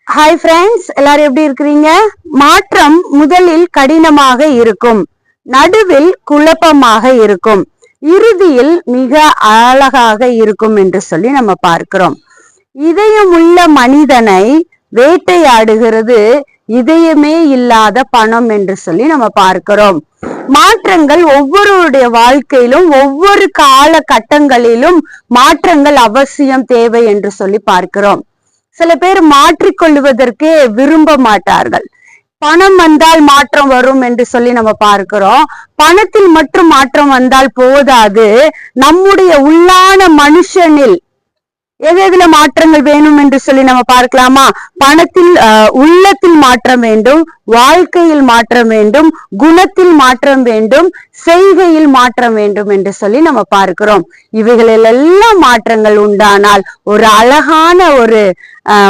Hi friends, எல்லாரும் எப்படி இருக்கிறீங்க? மாற்றம் முதலில் கடினமாக இருக்கும், நடுவில் குழப்பமாக இருக்கும், இறுதியில் மிக அழகாக இருக்கும் என்று சொல்லி நம்ம பார்க்கிறோம். இதயமுள்ள மனிதனை வேட்டையாடுகிறது இதயமே இல்லாத பணம் என்று சொல்லி நம்ம பார்க்கிறோம். மாற்றங்கள் ஒவ்வொருடைய வாழ்க்கையிலும் ஒவ்வொரு கால கட்டங்களிலும் மாற்றங்கள் அவசியம் தேவை என்று சொல்லி பார்க்கிறோம். சில பேர் மாற்றிக்கொள்வதற்கே விரும்ப மாட்டார்கள். பணம் வந்தால் மாற்றம் வரும் என்று சொல்லி நம்ம பார்க்கிறோம். பணத்தில் மட்டும் மாற்றம் வந்தால் போதாது, நம்முடைய உள்ளான மனுஷனில் எதுல மாற்றங்கள் வேணும் என்று சொல்லி நம்ம பார்க்கலாமா? பணத்தில் உள்ளத்தில் மாற்றம் வேண்டும், வாழ்க்கையில் மாற்றம் வேண்டும், குணத்தில் மாற்றம் வேண்டும், செய்கையில் மாற்றம் வேண்டும் என்று சொல்லி நம்ம பார்க்கிறோம். இவைகளில் எல்லாம் மாற்றங்கள் உண்டானால் ஒரு அழகான ஒரு